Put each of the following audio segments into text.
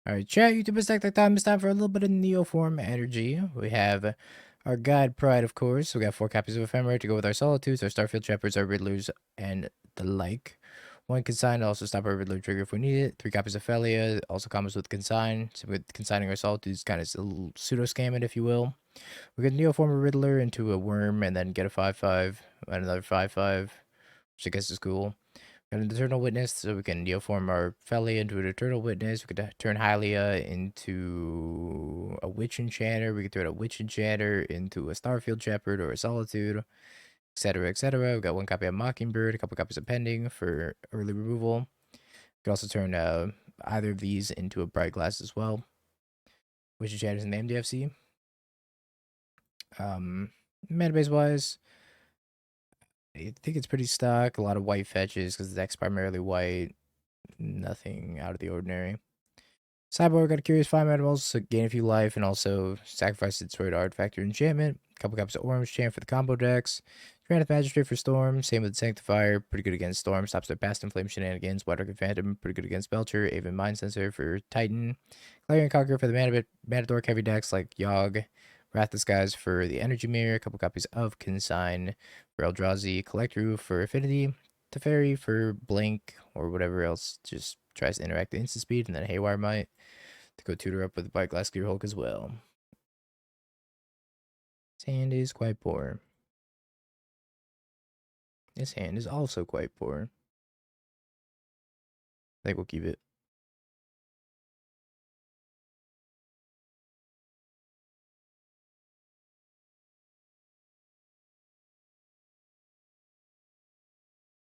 Alright, chat, YouTube, it's like time. It's time for a little bit of Neoform energy. We have our God Pride, of course. We got 4 copies of Ephemerate to go with our Solitudes, our Starfield Shepherds, our Riddlers, and the like. 1 Consign to also stop our Riddler trigger if we need it. 3 copies of Phelia, also comes with Consign. So with consigning our Solitudes, kind of a little pseudo-scam it, if you will. We could Neoform a Riddler into a Worm and then get a 5/5 and another 5/5, which I guess is cool. Got an Eternal Witness, so we can Neoform our Phelia into an Eternal Witness. We could turn Haliya into a Witch Enchanter. We could turn a Witch Enchanter into a Starfield Shepherd or a Solitude, etc., etc. We've got 1 copy of Mockingbird, a couple copies of Pending for early removal. We could also turn either of these into a Brightglass as well. Witch Enchanter's in the MDFC. Mana base wise, I think it's pretty stock. A lot of white fetches because the deck's primarily white. Nothing out of the ordinary. Sideboard got a Curious Find Animals, so gain a few life, and also sacrifice the destroyed artifact or enchantment. A couple copies of Orange Chant for the combo decks. Drannith Magistrate for Storm, same with Sanctifier, pretty good against Storm, stops their past inflame shenanigans. White Orchid Phantom, pretty good against Belcher. Aven Mindcensor for Titan. Clarion Conqueror for the Matador heavy decks like Yogg. Wrath Disguise for the Energy Mirror, a couple copies of Consign for Eldrazi. Collector Ouphe for Affinity. Teferi for Blink, or whatever else just tries to interact the instant speed, and then Haywire Mite to go tutor up with Brightglass Gearhulk as well. This hand is quite poor. This hand is also quite poor. I think we'll keep it.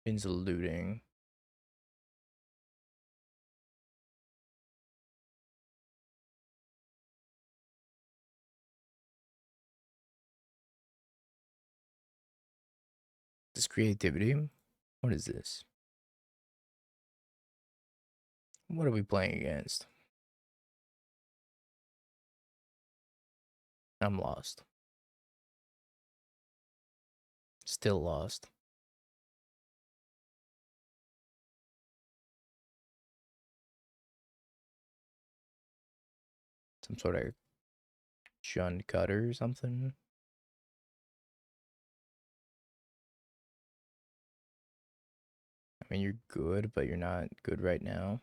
Bins looting. This creativity. What is this? What are we playing against? I'm lost. Still lost. Some sort of shunned cutter or something. I mean, you're good, but you're not good right now.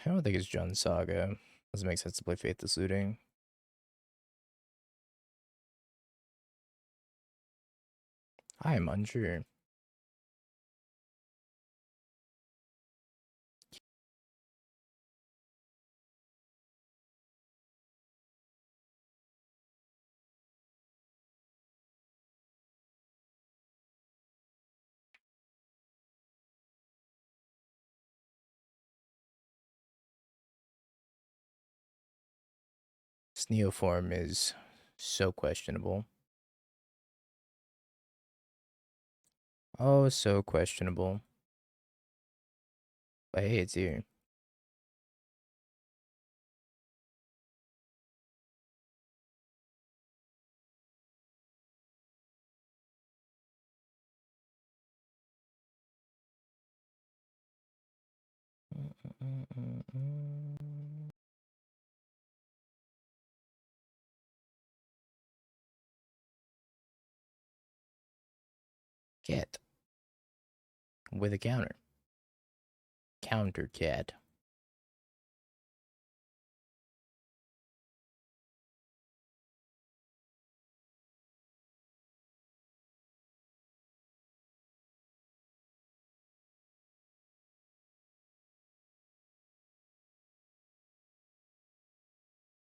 I don't think it's Jund Saga. Doesn't make sense to play Faithless Looting. I am unsure. This Neoform is so questionable. Oh, so questionable. But hey, it's here. Cat. With a counter. Counter cat.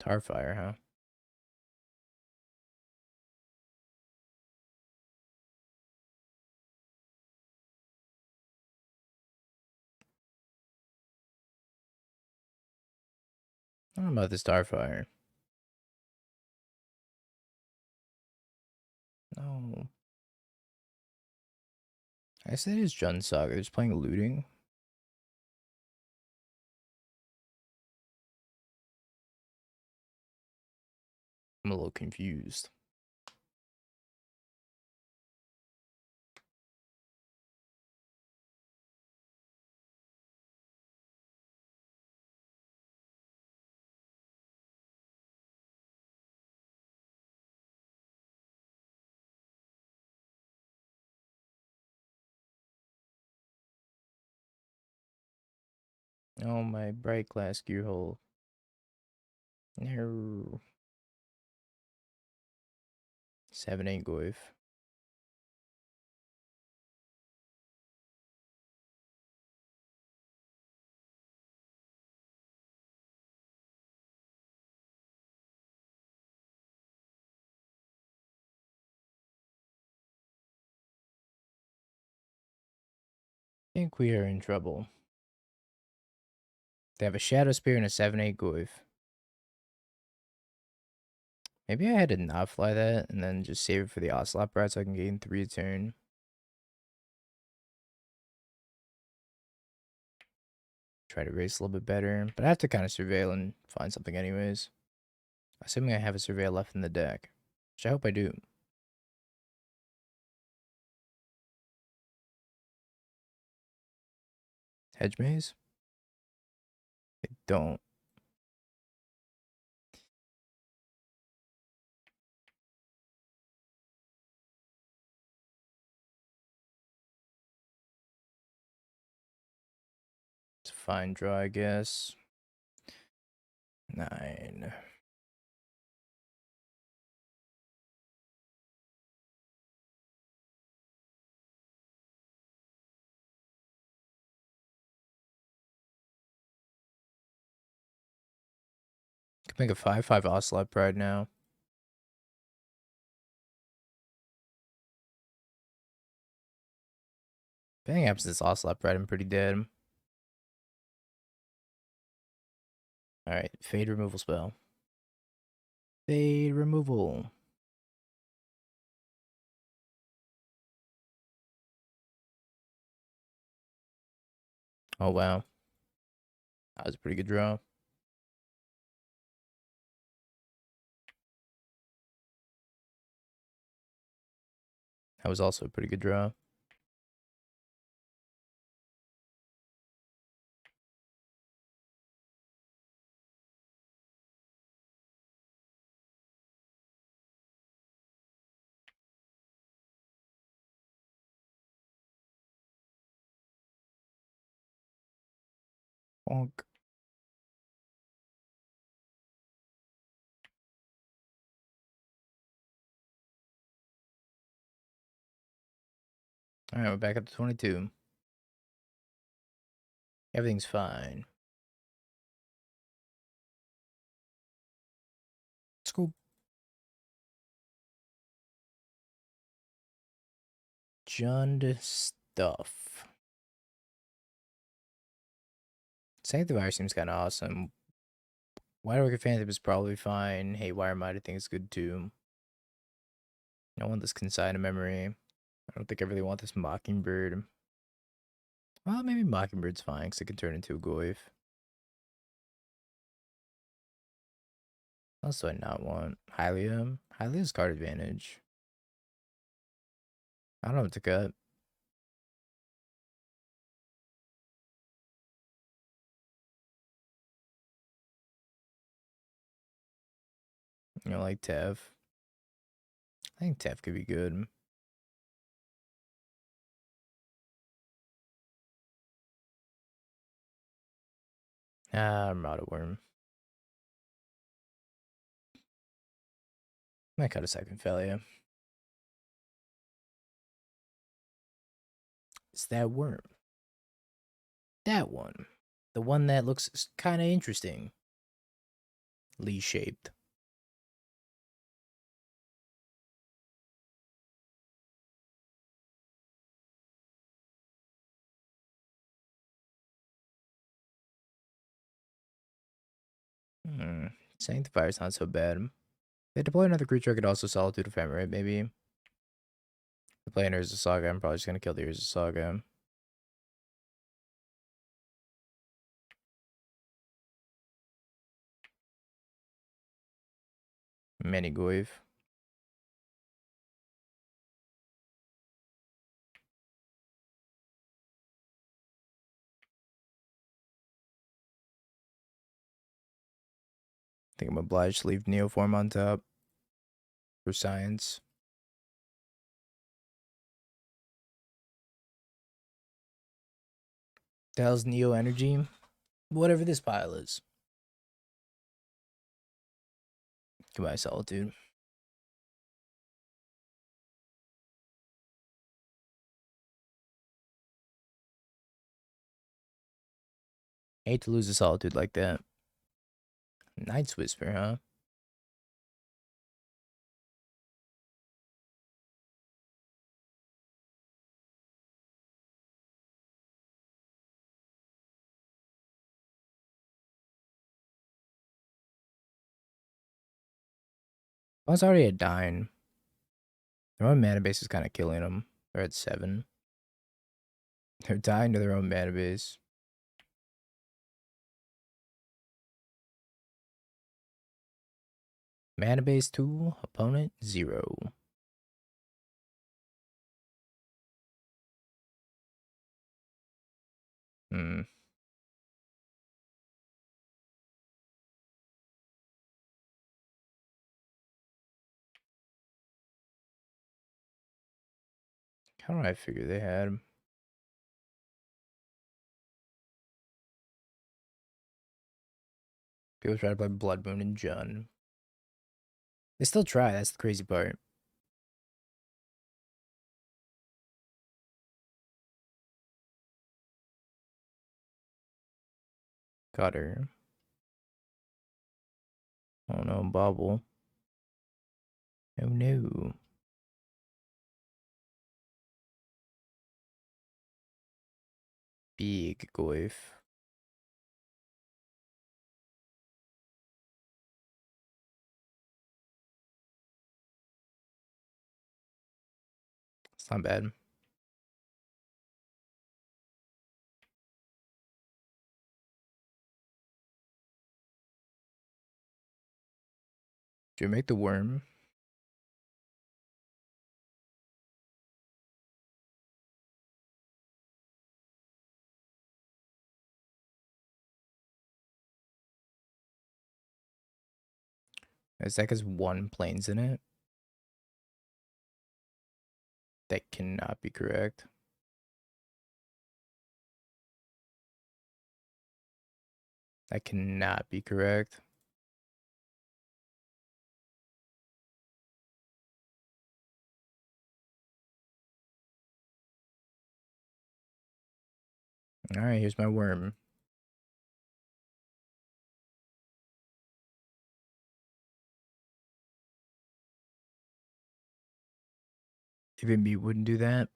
Tarfire, huh? I don't know about this Starfire. No. I said it's Jund Saga. They're just playing looting. I'm a little confused. Oh, my Brightglass Gearhulk. No. 7-8 Goyf. Think we are in trouble. They have a Shadow Spear and a 7-8 Goyf. Maybe I had to not fly that and then just save it for the Ocelot Pride so I can gain 3 a turn. Try to race a little bit better, but I have to kind of surveil and find something anyways. Assuming I have a surveil left in the deck, which I hope I do. Hedge Maze? I don't. It's a fine draw, I guess. 9. Could make a 5/5 Ocelot Pride now. If anything happens to this Ocelot Pride, I'm pretty dead. Alright, Fade removal spell. Fade removal. Oh, wow. That was a pretty good draw. That was also a pretty good draw. Bonk. Alright, we're back up to 22. Everything's fine. Let's go. Jund stuff. Sanctifier seems kind of awesome. Wide Wicked Phantom is probably fine. Haywire Mite I think is good too. I want this Consign a memory. I don't think I really want this Mockingbird. Well, maybe Mockingbird's fine because it can turn into a Goyf. What else do I not want? Haliya. Haliya's card advantage. I don't know what to cut. You know, like Tev. I think Tev could be good. Armada Wurm. Might cut a second Phelia. It's that worm. That one. The one that looks kind of interesting. Lee-shaped. Sanctifier's not so bad. If they deploy another creature, I could also Solitude Ephemerate, maybe. If they play an Urza Saga, I'm probably just gonna kill the Urza Saga. Many Goyf. I think I'm obliged to leave Neoform on top for science. The hell's Neo Energy? Whatever this pile is. Goodbye, Solitude. Hate to lose a Solitude like that. Night's Whisper, huh? I was already at 9. Their own mana base is kind of killing them. They're at 7. They're dying to their own mana base. Mana base 2, opponent 0. Hmm. How do I figure they had? People try to play Blood Moon and Jun. They still try, that's the crazy part. Cutter. Oh no, Bobble. Oh no. Big Goif. It's not bad. Do you make the worm? This deck has 1 planes in it. That cannot be correct. That cannot be correct. Alright, here's my worm. Even me wouldn't do that.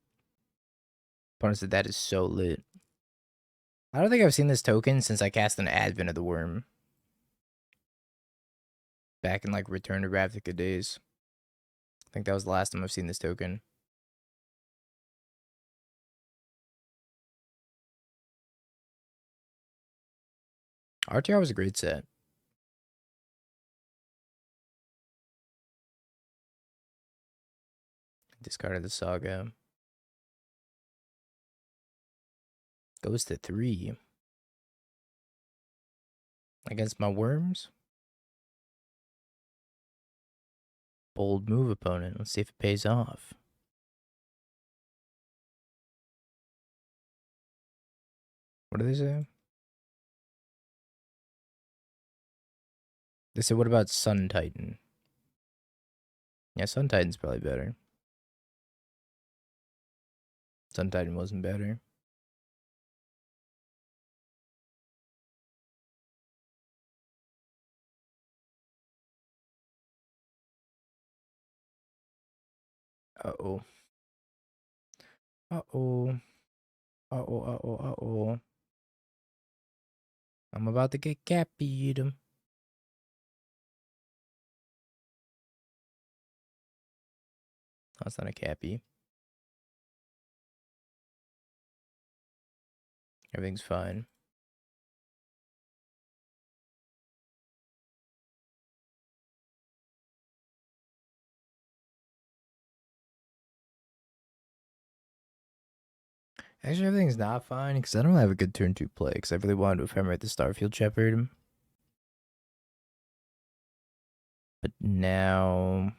Opponent said that is so lit. I don't think I've seen this token since I cast an Advent of the Worm. Back in like Return to Ravnica days. I think that was the last time I've seen this token. RTR was a great set. Discarded the Saga. Goes to 3. Against my worms. Bold move, opponent. Let's see if it pays off. What do they say? They said, what about Sun Titan? Yeah, Sun Titan's probably better. Sun Titan wasn't better. Uh-oh. Uh-oh. Uh-oh, uh-oh, uh-oh. I'm about to get cappied. Oh, it's not a cappy. Everything's fine. Actually, everything's not fine because I don't have a good turn 2 play because I really wanted to Ephemerate the Starfield Shepherd. But now...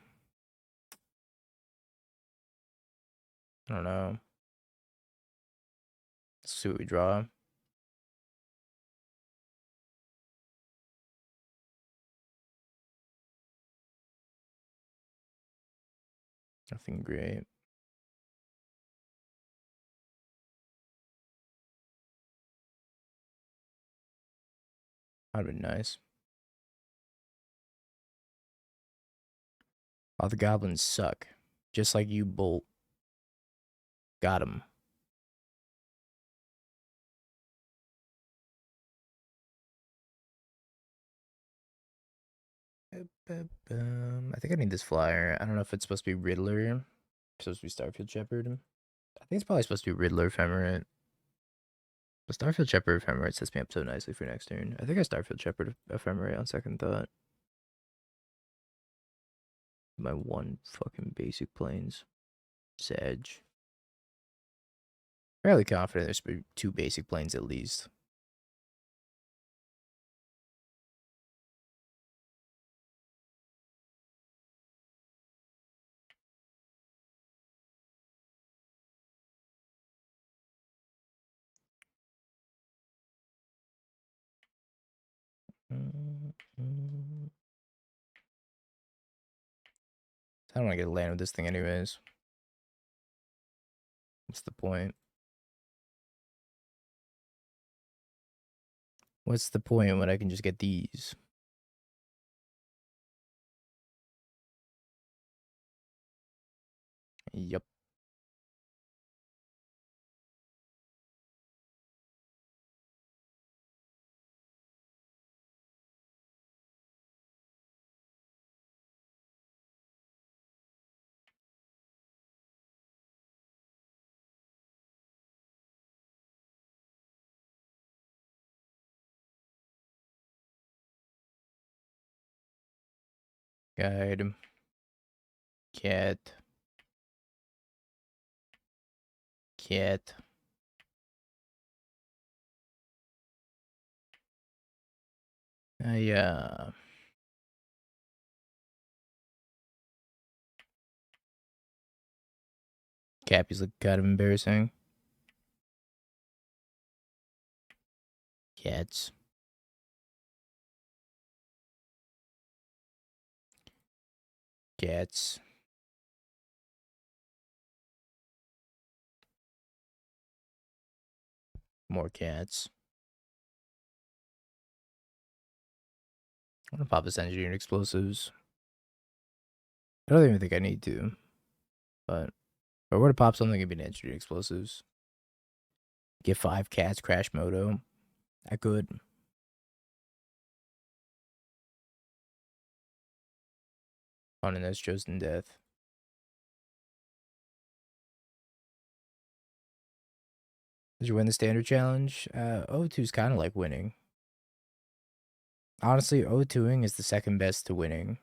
I don't know. Let's see what we draw. Nothing great. That'd been nice. All the goblins suck. Just like you, Bolt. Got him. I think I need this flyer. I don't know if it's supposed to be Riddler. It's supposed to be Starfield Shepherd. I think it's probably supposed to be Riddler Ephemerate. But Starfield Shepherd Ephemerate sets me up so nicely for next turn. I think I Starfield Shepherd Ephemerate on second thought. My one fucking basic planes. Sedge. Fairly confident there's be 2 basic planes at least. I don't want to get land with this thing anyways. What's the point? What's the point when I can just get these? Yep. Guide. Cat. Cat. Yeah. Cappy's look kind of embarrassing. Cats. Cats. More cats. I'm gonna pop this engineered explosives. I don't even think I need to. But if I were to pop something, it'd be an engineered explosives. Get 5 cats, crash moto. I could. On an as chosen death. Did you win the standard challenge? O2's kind of like winning. Honestly, O2ing is the second best to winning.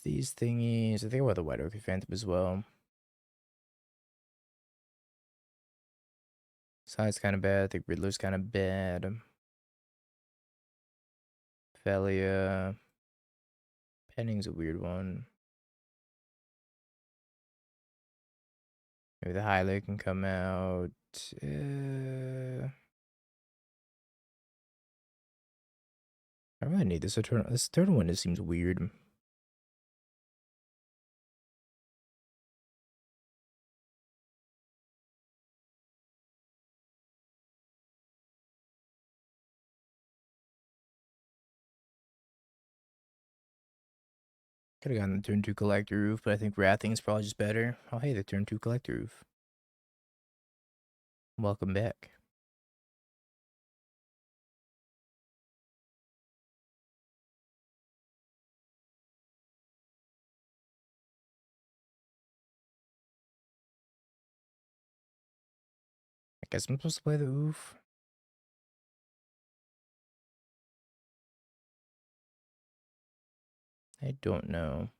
These thingies. I think about the White Orchid Phantom as well. Side's kind of bad. I think Riddler's kind of bad. Phelia. Penning's a weird one. Maybe the Haliya can come out. I really need this Eternal. This Eternal one just seems weird. Could have gotten the turn 2 Collector Ouphe, but I think Wrathing's probably just better. Oh, hey, the turn 2 Collector Ouphe. Welcome back. I guess I'm supposed to play the Ouphe. I don't know.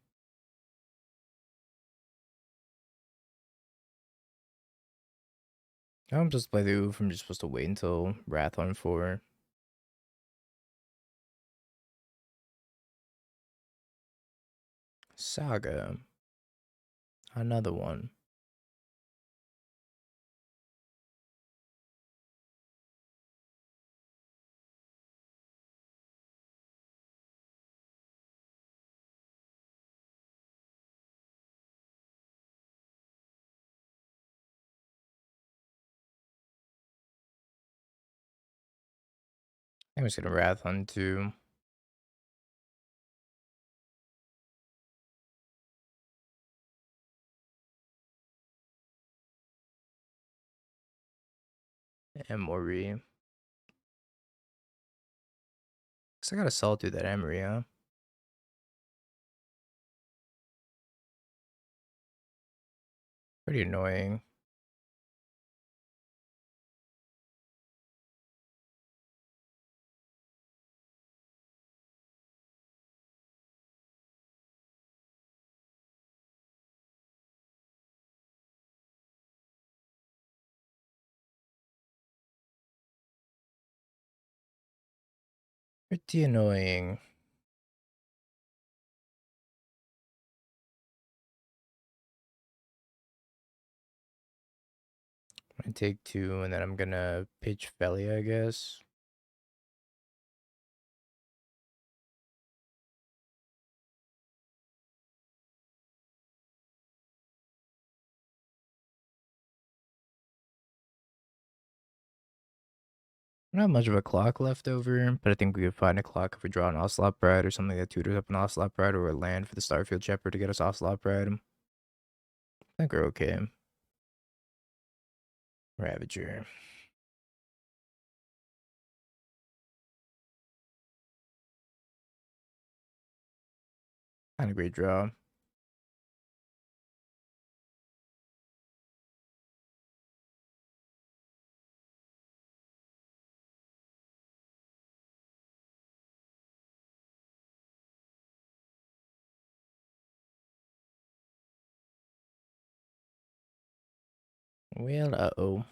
I'm supposed to play the Ouphe. I'm just supposed to wait until Wrath on 4. Saga. Another one. I'm just gonna Wrath Hunt too. Emory. Cause I got a Solitude that Emory, huh? Pretty annoying. Pretty annoying. I'm gonna take 2 and then I'm gonna pitch Phelia, I guess. Not much of a clock left over, but I think we could find a clock if we draw an Ocelot Pride or something that tutors up an Ocelot Pride or a land for the Starfield Shepherd to get us Ocelot Pride. I think we're okay. Ravager. Not a great draw. Well, uh-oh.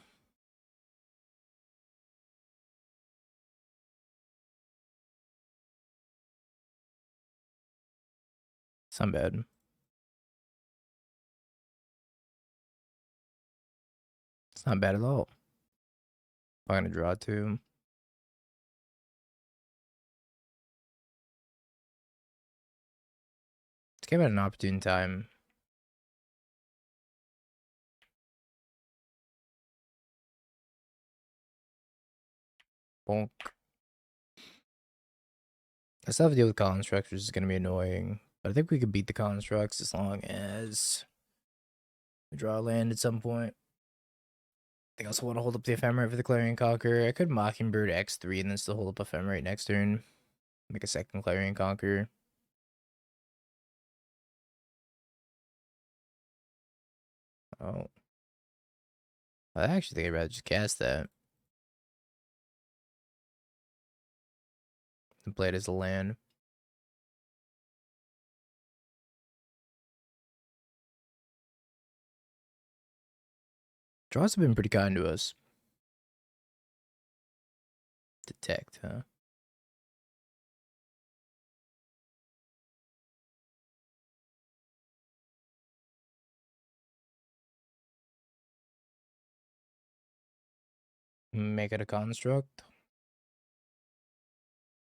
It's not bad. It's not bad at all. I'm gonna draw 2. Let's give it an opportune time. Bonk. I still have to deal with constructs, which is gonna be annoying. But I think we could beat the constructs as long as we draw a land at some point. I also want to hold up the Ephemerate for the Clarion Conqueror. I could Mockingbird X3 and then still hold up Ephemerate next turn. Make a second Clarion Conqueror. Oh. I actually think I'd rather just cast that. And play it as a land. Draws have been pretty kind to us. Detect, huh? Make it a construct.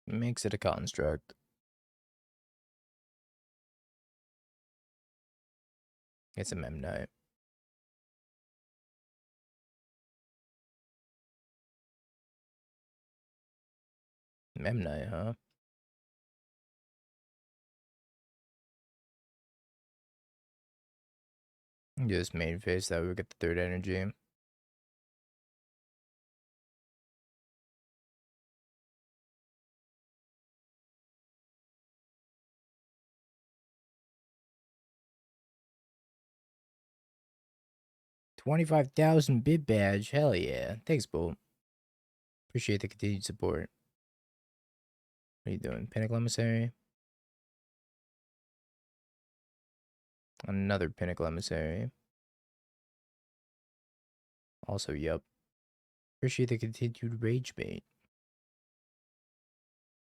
Makes it a construct. It's a Memnite. Memnite, huh? Just main phase that we get the 3rd energy. $25,000 bid badge. Hell yeah. Thanks, Bolt. Appreciate the continued support. What are you doing? Pinnacle Emissary? Another Pinnacle Emissary. Also, yup. Appreciate the continued rage bait.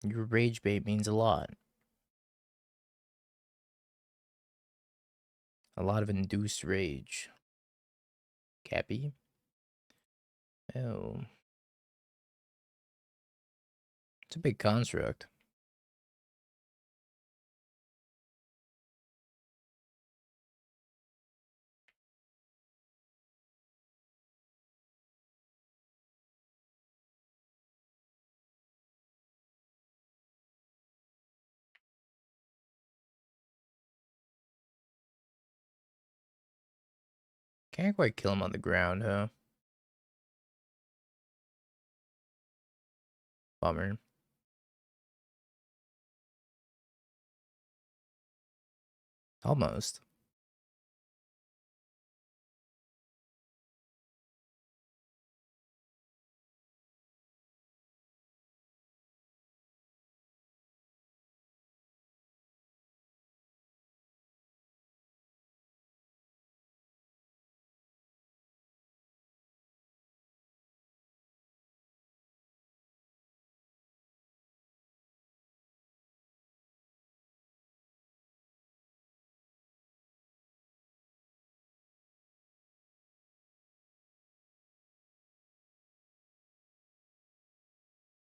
Your rage bait means a lot. A lot of induced rage. Cappy. Oh. It's a big construct. Can't quite kill him on the ground, huh? Bummer. Almost.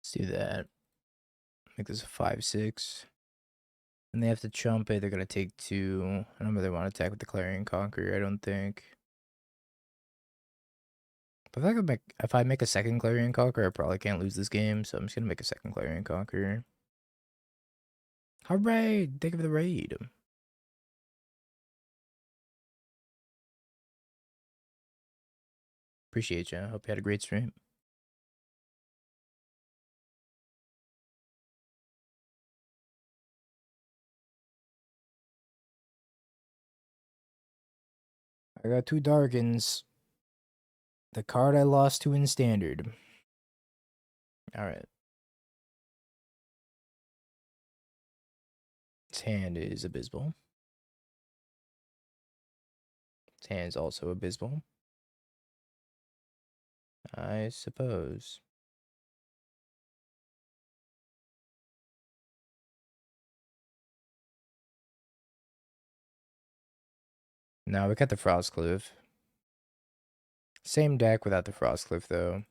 Let's do that. Make this a 5/6. And they have to chump it. They're gonna take 2. I don't really want to attack with the Clarion Conqueror, I don't think. But if I make a second Clarion Conqueror, I probably can't lose this game, so I'm just gonna make a second Clarion Conqueror. Hooray! Thank you for the raid. Appreciate you. Hope you had a great stream. I got 2 Darkens. The card I lost to in Standard. Alright. His hand is abysmal. His hand's also abysmal. I suppose. No, we got the Frostcliff. Same deck without the Frostcliff, though.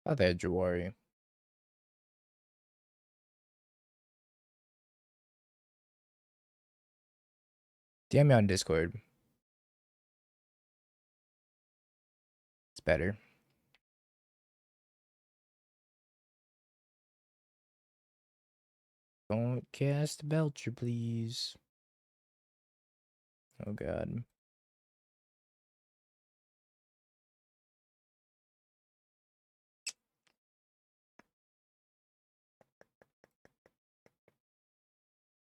Oh, they had Jawari. DM me on Discord. It's better. Don't cast Belcher, please. Oh, God.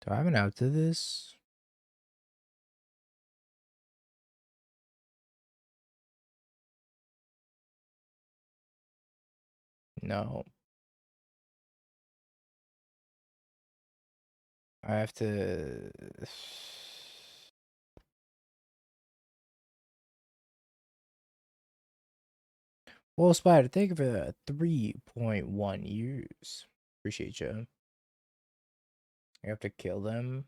Do I have an out to this? No. I have to... Well, Spider, thank you for the 3.1 years. Appreciate you. I have to kill them.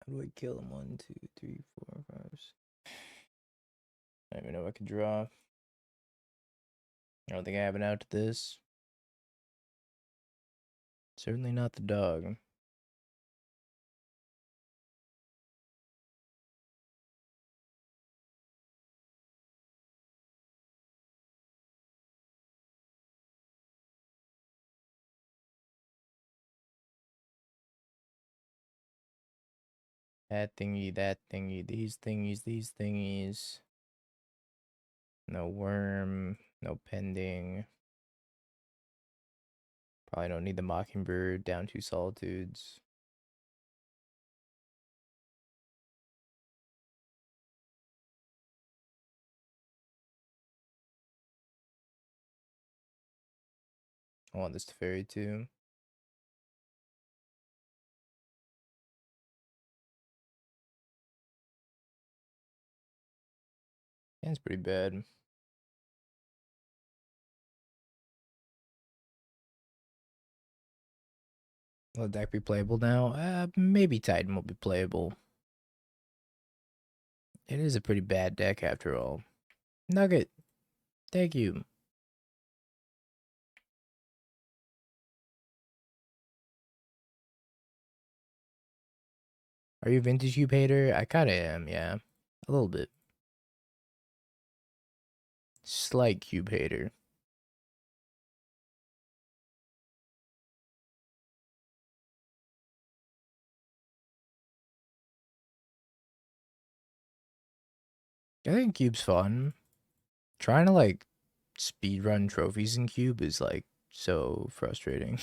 How do I kill them? 1, 2, 3, 4, 5, 6. I don't even know if I can draw. I don't think I have an out to this. Certainly not the dog. That thingy, these thingies, these thingies. No worm, no pending. Probably don't need the Mockingbird, down 2 Solitudes. I want this Teferi too. That's pretty bad. Will the deck be playable now? Maybe Titan will be playable. It is a pretty bad deck after all. Nugget, thank you. Are you a Vintage Cube hater? I kinda am, yeah. A little bit. Slight Cube hater. I think Cube's fun. Trying to like speedrun trophies in Cube is like so frustrating.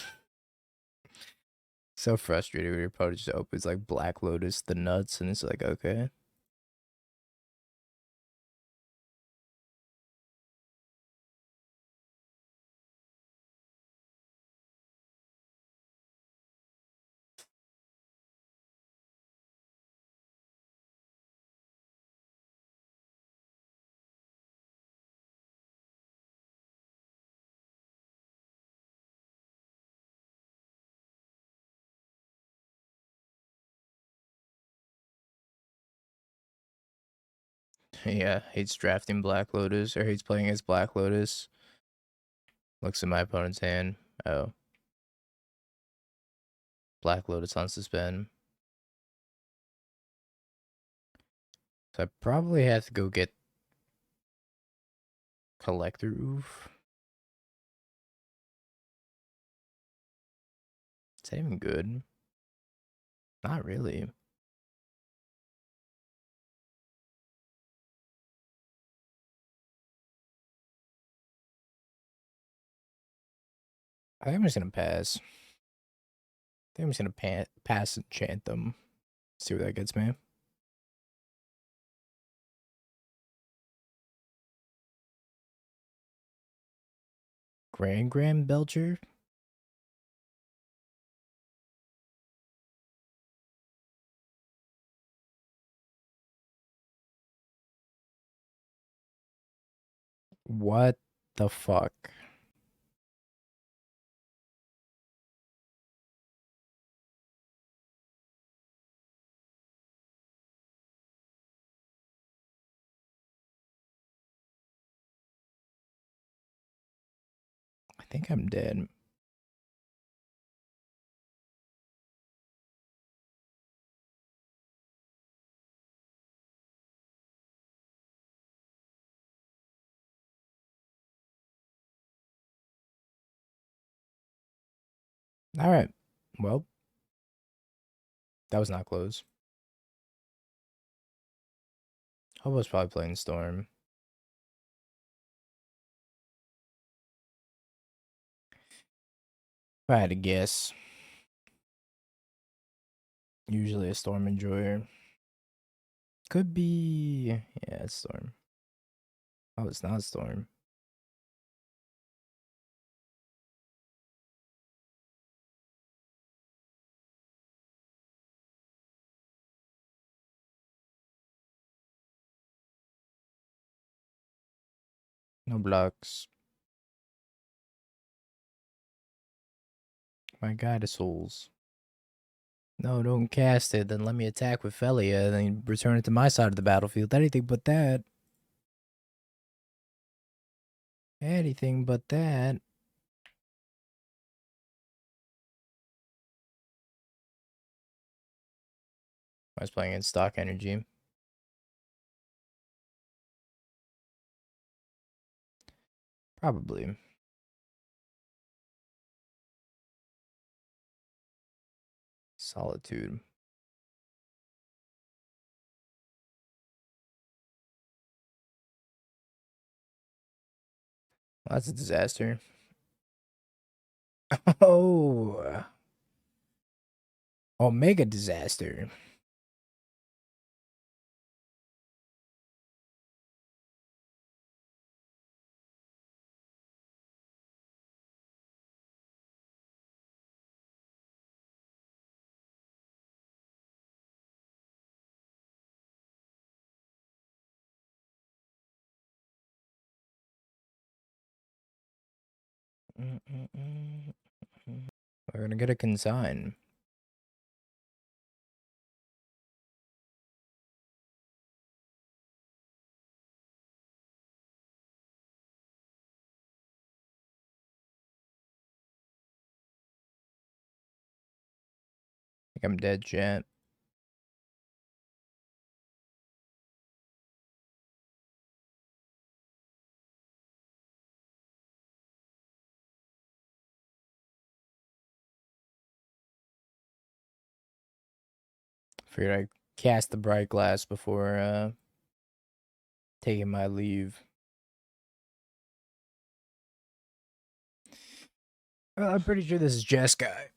So frustrating when your opponent just opens like Black Lotus the nuts and it's like, okay. Yeah, hates drafting Black Lotus or hates playing as Black Lotus. Looks at my opponent's hand. Oh. Black Lotus on suspend. So I probably have to go get Collector Ouphe. Is that even good? Not really. I think I'm just gonna pass. I think I'm just gonna pass and chant them. See where that gets me. Grand Belcher? What the fuck? I think I'm dead. Alright. Well, that was not close. Hobo's probably playing Storm. If I had to guess. Usually a Storm enjoyer. Could be. Yeah, it's Storm. Oh, it's not Storm. No blocks. My God, of souls. No, don't cast it. Then let me attack with Phelia. Then return it to my side of the battlefield. Anything but that. Anything but that. I was playing in stock energy. Probably. Solitude. Well, that's a disaster. Oh. Omega disaster. We're gonna get a Consign. I think I'm dead, chat. Figured I'd cast the Brightglass before taking my leave. Well, I'm pretty sure this is Jeskai.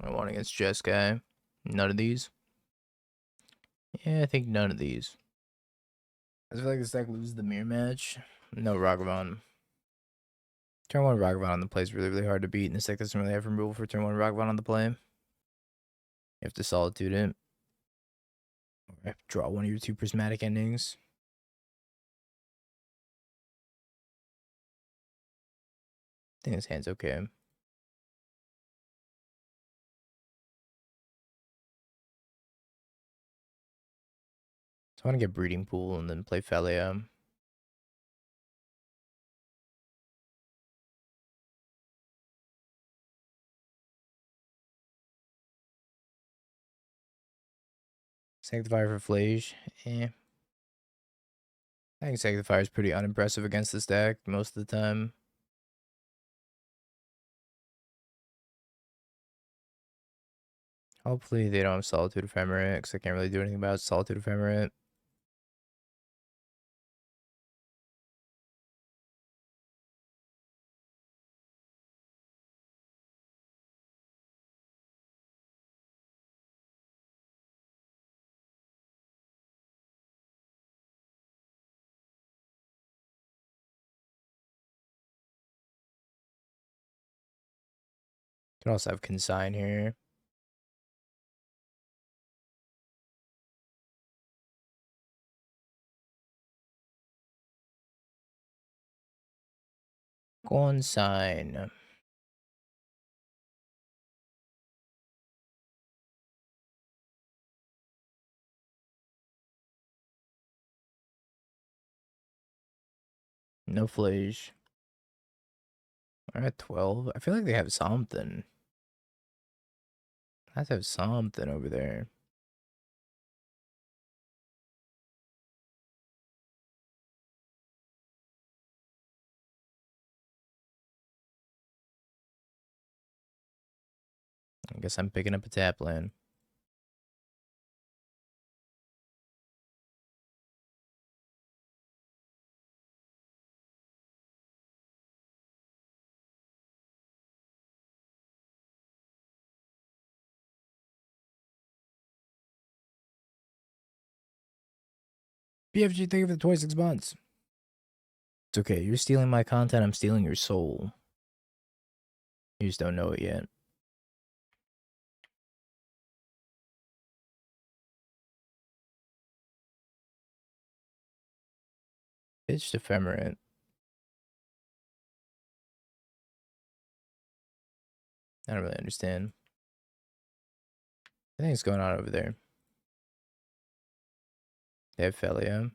I want against Jeskai. None of these. Yeah, I think none of these. I feel like this deck loses the mirror match. No Ragavan. Turn 1 Ragavan on the play is really, really hard to beat, and this deck doesn't really have removal for turn 1 Ragavan on the play. You have to Solitude it. Or draw one of your 2 Prismatic Endings. I think this hand's okay. So I want to get Breeding Pool and then play Phelia. Sanctifier for Flage. Eh. I think Sanctifier is pretty unimpressive against this deck most of the time. Hopefully they don't have Solitude Ephemerate, because I can't really do anything about Solitude Ephemerate. Could also have Consign here. Consign. No Flage. We're at 12. I feel like they have something. Has to have something over there. I guess I'm picking up a tap land. BFG, thank you for the 26 months. It's okay. You're stealing my content. I'm stealing your soul. You just don't know it yet. Pitched Ephemerate. I don't really understand. I think it's going on over there. They have Phelia.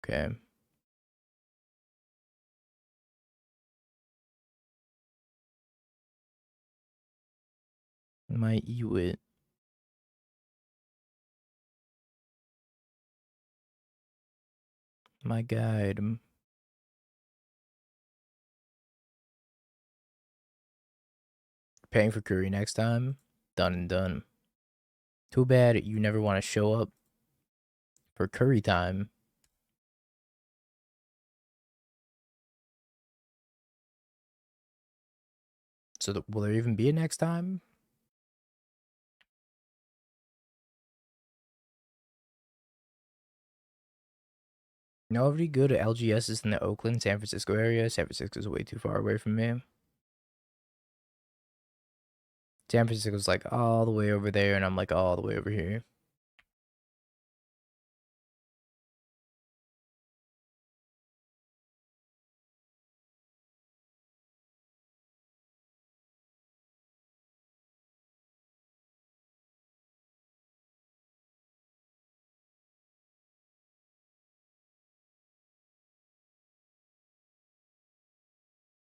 Okay. My Ewit. My guide. Paying for curry next time. Done and done. Too bad you never want to show up for curry time. So will there even be a next time? Nobody good at LGSs in the Oakland, San Francisco area. San Francisco is way too far away from me. San Francisco's like all the way over there, and I'm like all the way over here.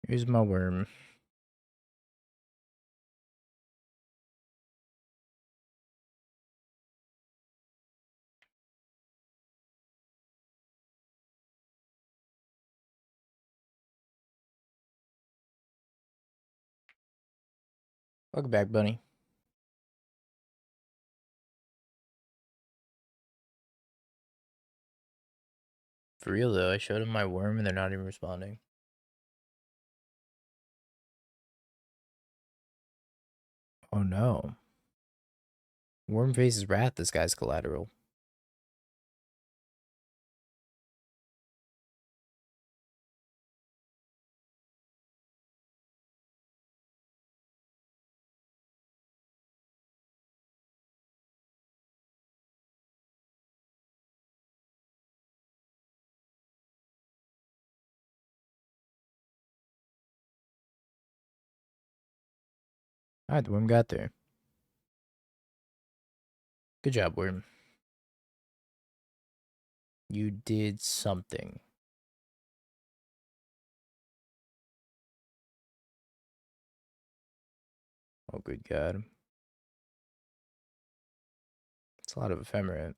Here's my worm. Welcome back, bunny. For real though, I showed him my worm and they're not even responding. Oh no. Worm faces wrath, this guy's collateral. Alright, the worm got there. Good job, worm. You did something. Oh, good God. It's a lot of Ephemerate.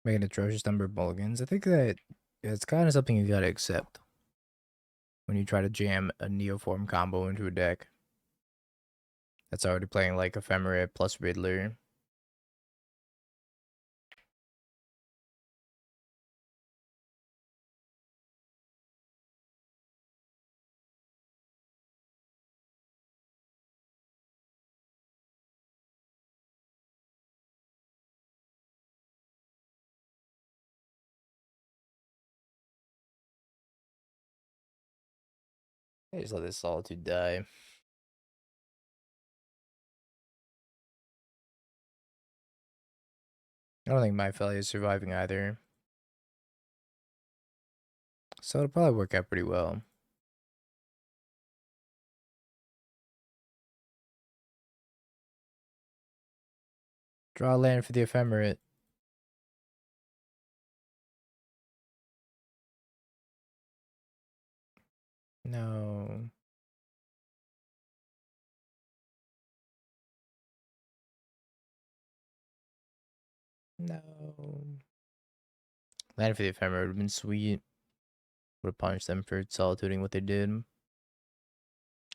Make an atrocious number of mulligans. I think that it's kind of something you gotta accept when you try to jam a Neoform combo into a deck that's already playing like Ephemerate plus Riddler. I just let this Solitude die. I don't think my Phelia is surviving either. So it'll probably work out pretty well. Draw land for the Ephemerate. No. No. Land for the Ephemerate would have been sweet. Would have punished them for solituding what they did.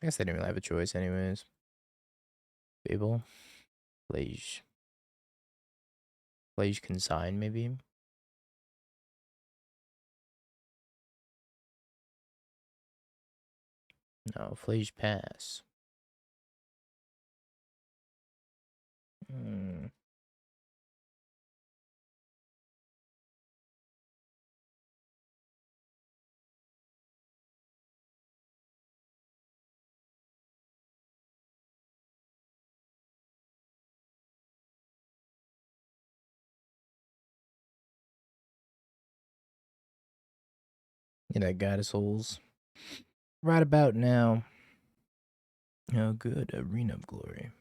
I guess they didn't really have a choice anyways. Fable. Flage. Flage Consign, maybe? No, Flage Pass. Hmm. You know, Goddess Holes. Right about now. Oh, good. Arena of Glory.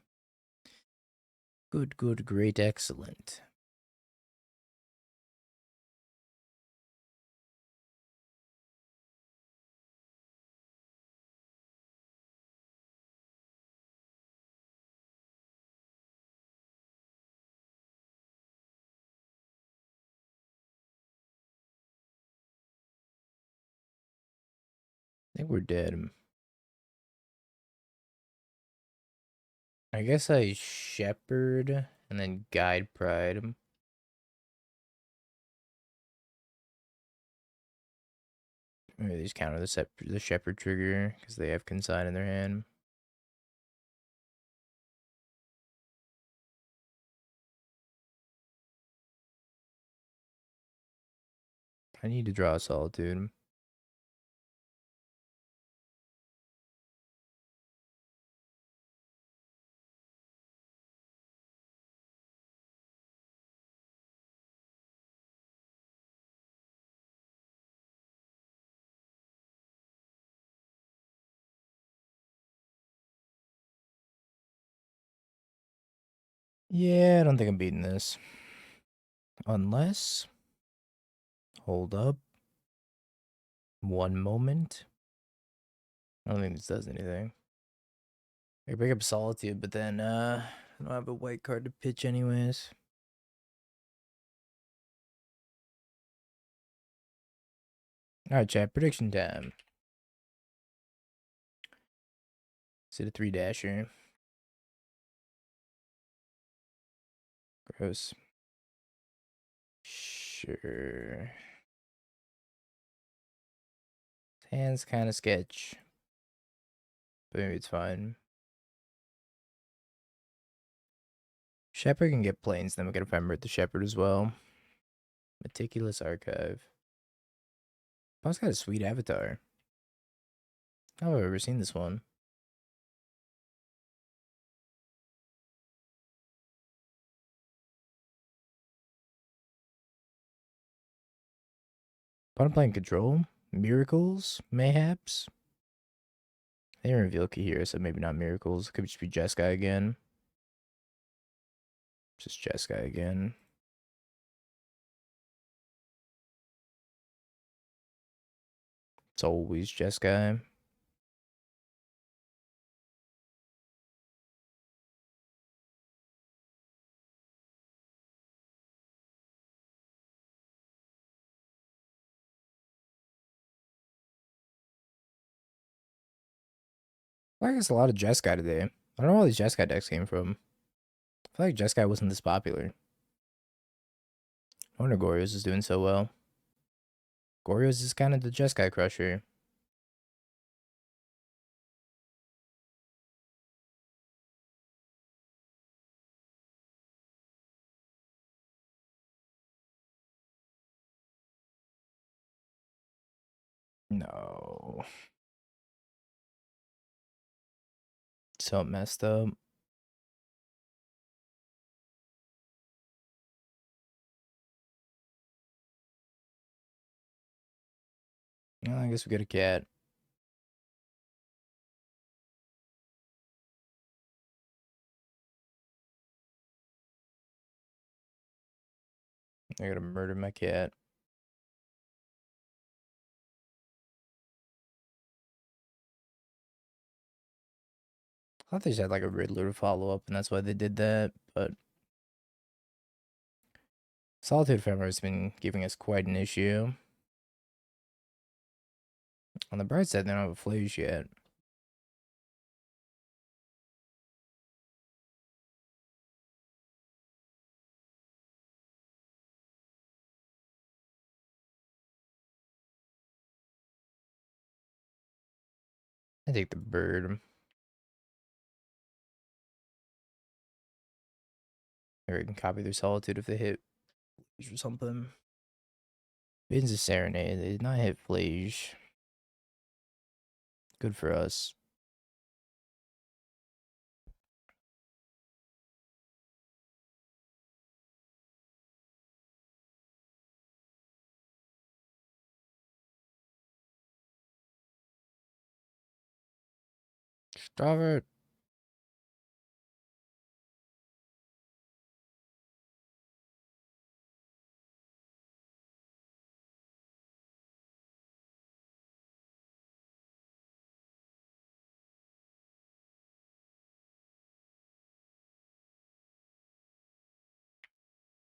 Good, good, great, excellent. I think we're dead. I guess I Shepherd and then Guide Pride. Maybe they just counter the Shepherd trigger because they have Consign in their hand. I need to draw a Solitude. Yeah, I don't think I'm beating this. Unless... Hold up. One moment. I don't think this does anything. I can pick up Solitude, but then, I don't have a white card to pitch anyways. Alright, chat. Prediction time. Is it a 3-dasher? Gross. Sure. Hand's kind of sketch. But maybe it's fine. Shepherd can get planes, then we can Ephemerate the Shepherd as well. Meticulous Archive. Bob's got a sweet avatar. I don't know if I've ever seen this one. But I'm playing Control. Miracles? Mayhaps? They didn't reveal Kahira, so maybe not Miracles. Could just be Jeskai again. Just Jeskai again. It's always Jeskai. I guess a lot of Jeskai today. I don't know where these Jeskai decks came from. I feel like Jeskai wasn't this popular. I wonder Goryo's is doing so well. Goryo's is kind of the Jeskai crusher. No. So messed up. Well, I guess we got a cat. I gotta murder my cat. I thought they just had like a Riddler to follow up, and that's why they did that, but Solitude Ephemerate has been giving us quite an issue. On the bright side, they don't have a Flash yet. I take the bird. Or I can copy their Solitude if they hit Flash or something. Bin's a Serenade. They did not hit Flash. Good for us. Strawberry.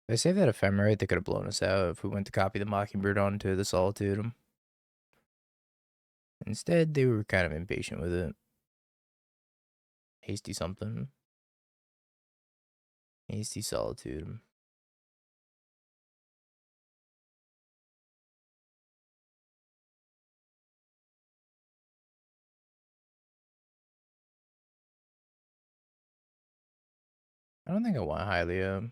They say that Ephemerate, they could have blown us out if we went to copy the Mockingbird onto the Solitude. Instead, they were kind of impatient with it. Hasty something. Hasty Solitude. I don't think I want Haliya.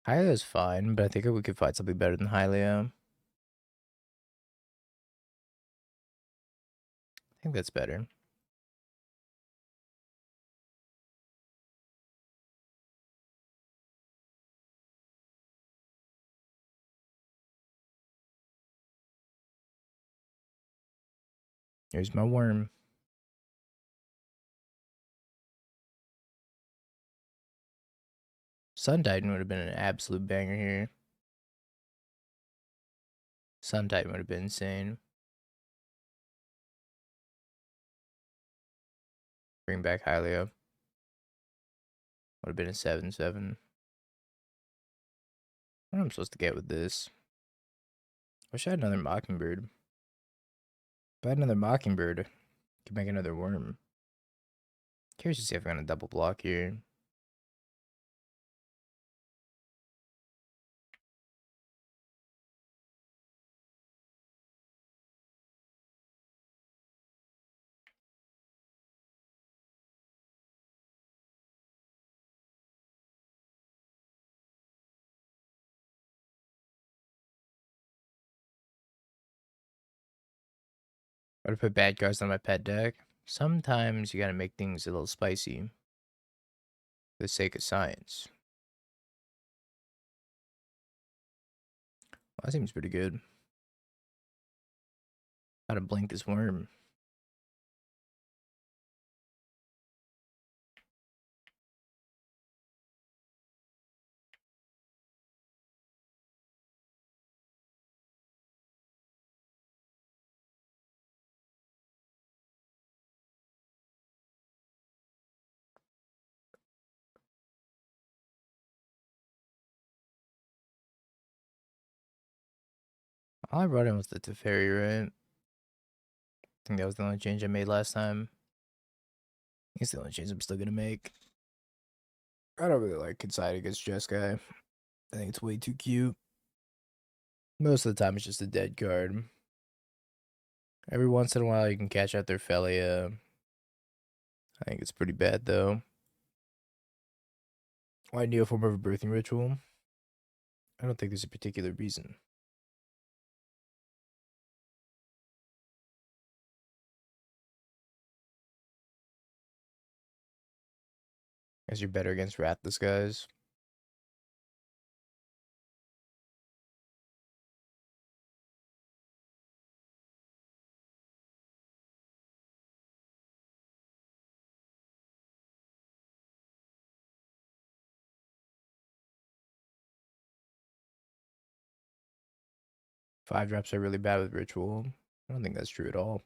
Haliya is fine, but I think we could find something better than Haliya. I think that's better. Here's my worm. Sun Titan would have been an absolute banger here. Sun Titan would have been insane. Bring back Haliya. Would have been a 7/7. What am I supposed to get with this? Wish I had another Mockingbird. If I had another Mockingbird, I could make another worm. Curious to see if I'm gonna double block here. Or to put bad cards on my pet deck. Sometimes you gotta make things a little spicy. For the sake of science. Well, that seems pretty good. How to blink this worm. All I brought in was the Teferi, right? I think that was the only change I made last time. I think it's the only change I'm still gonna make. I don't really like Consign against Jeskai. I think it's way too cute. Most of the time, it's just a dead card. Every once in a while, you can catch out their Phelia. I think it's pretty bad, though. Why Neoform over Birthing Ritual? I don't think there's a particular reason. Guess you're better against Wrathless guys. Five drops are really bad with Ritual. I don't think that's true at all.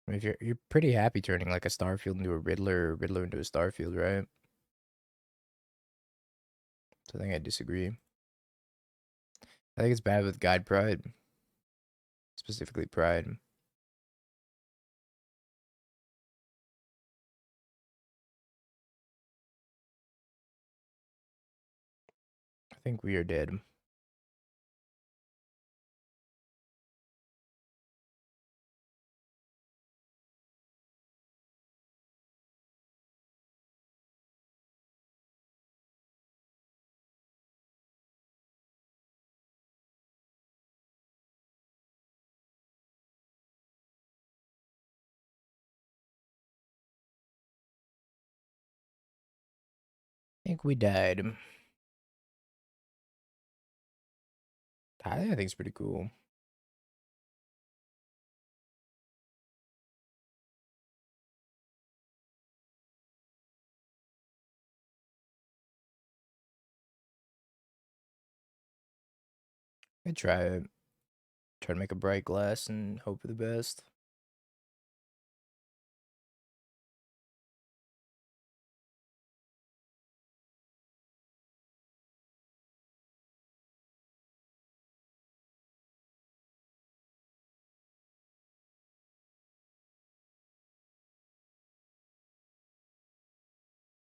I mean, if you're pretty happy turning like a Starfield into a Riddler or Riddler into a Starfield, right? So I think I disagree. I think it's bad with Guide Pride. Specifically Pride. I think we are dead. I think we died. I think it's pretty cool. I try it. Try to make a Brightglass and hope for the best.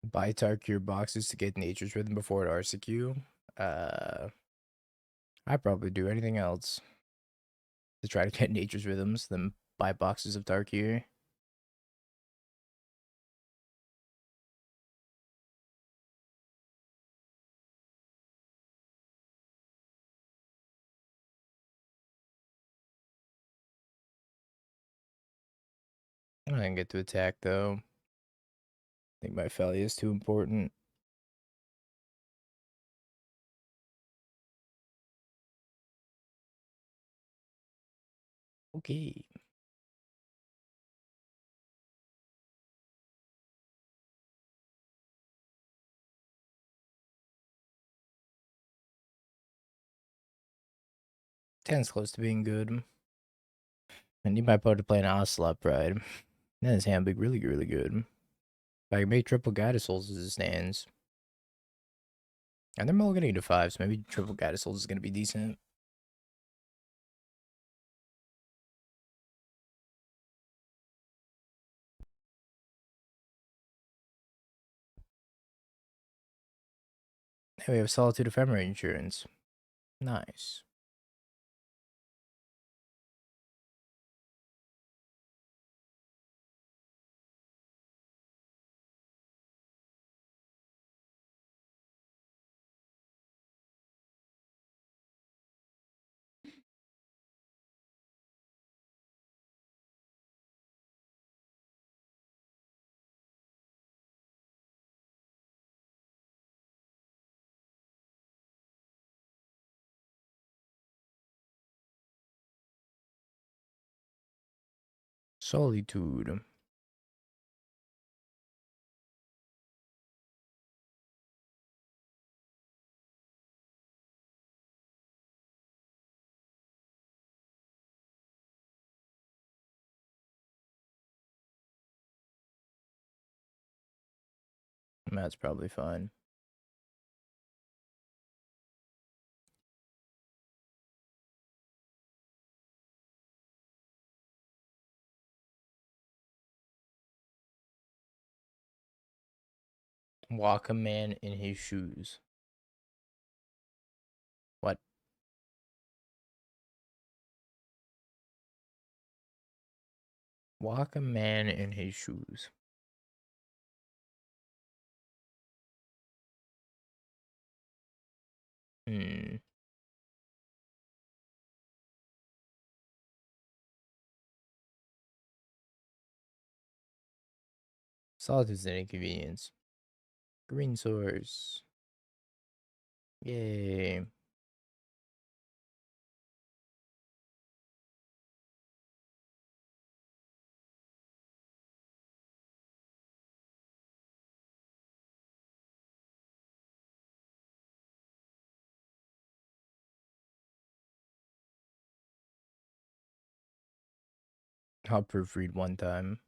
Buy Tarkir boxes to get Nature's Rhythm before it RCQ. I'd probably do anything else to try to get Nature's Rhythms than buy boxes of Tarkir. I didn't get to attack though. I think my Phelia is too important. Okay. 10's close to being good. I need my opponent to play an Ocelot Pride. Then his hand will be really, really good. If I can make triple Goddess Souls as it stands. And they're mulliganing to 5, so maybe triple Goddess Souls is going to be decent. And we have Solitude Ephemerate Insurance. Nice. Solitude. That's probably fine. Walk a man in his shoes. What? Walk a man in his shoes. Hmm. Solitude's an inconvenience. Green source. Yay. I'll proofread one time.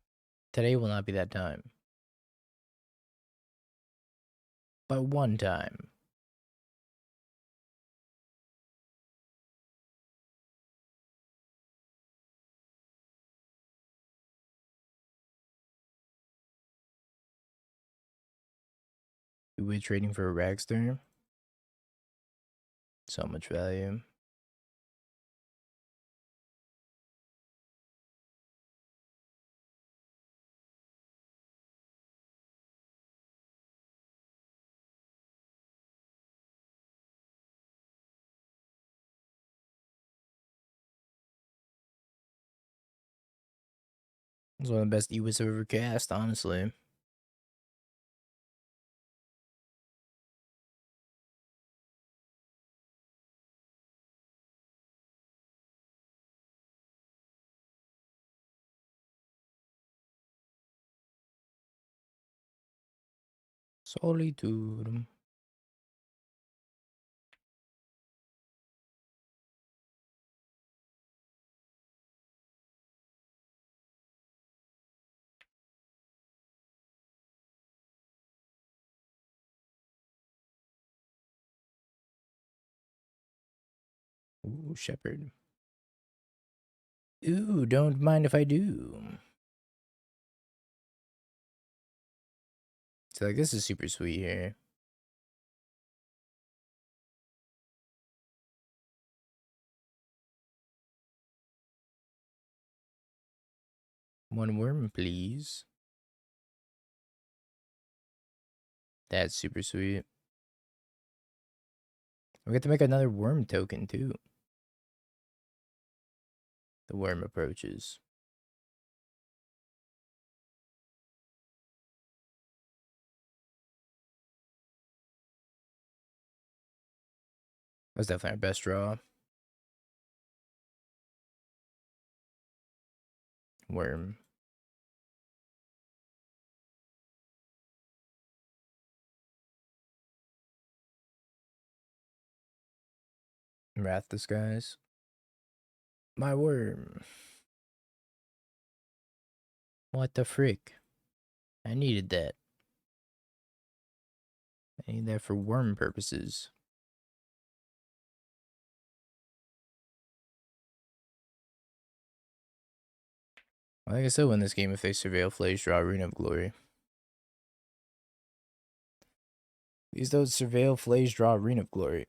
Today will not be that time. But one time. We're trading for a Ragster. So much value. It's one of the best Ewis I've ever cast, honestly. Solitude. Ooh, Shepherd. Ooh, don't mind if I do. So, like, this is super sweet here. One worm, please. That's super sweet. We get to make another worm token, too. The worm approaches. That's definitely our best draw. Worm. Wrath Disguise. My worm. What the frick? I needed that. I need that for worm purposes. I think I still win this game if they Surveil Flays, draw Rune of Glory. These don't Surveil Flays, draw Rune of Glory.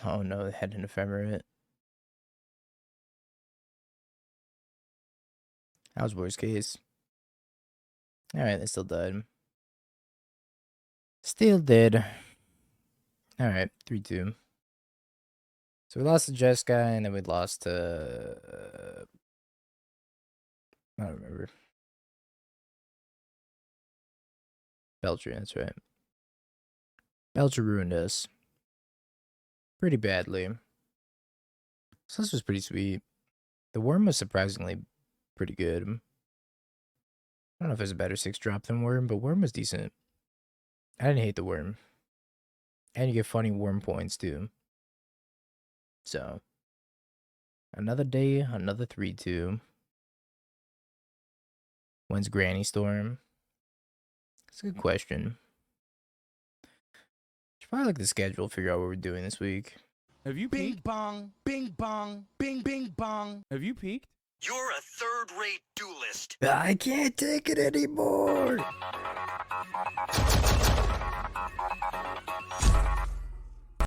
Oh no, they had an Ephemerate. That was worst case. Alright, they still died. Still dead. Alright, 3-2. So we lost to Jeskai, and then we lost to... I don't remember. Belcher, that's right. Belcher ruined us. Pretty badly. So this was pretty sweet. The worm was surprisingly pretty good. I don't know if it's a better 6-drop than worm, but worm was decent. I didn't hate the worm. And you get funny worm points too. So, another day, another 3-2. When's Granny Storm? That's a good question. Should probably look at the schedule, figure out what we're doing this week. Have you Bing peaked? bong, bing bong, bing bing bong. Have you peaked? You're a third-rate duelist. I can't take it anymore.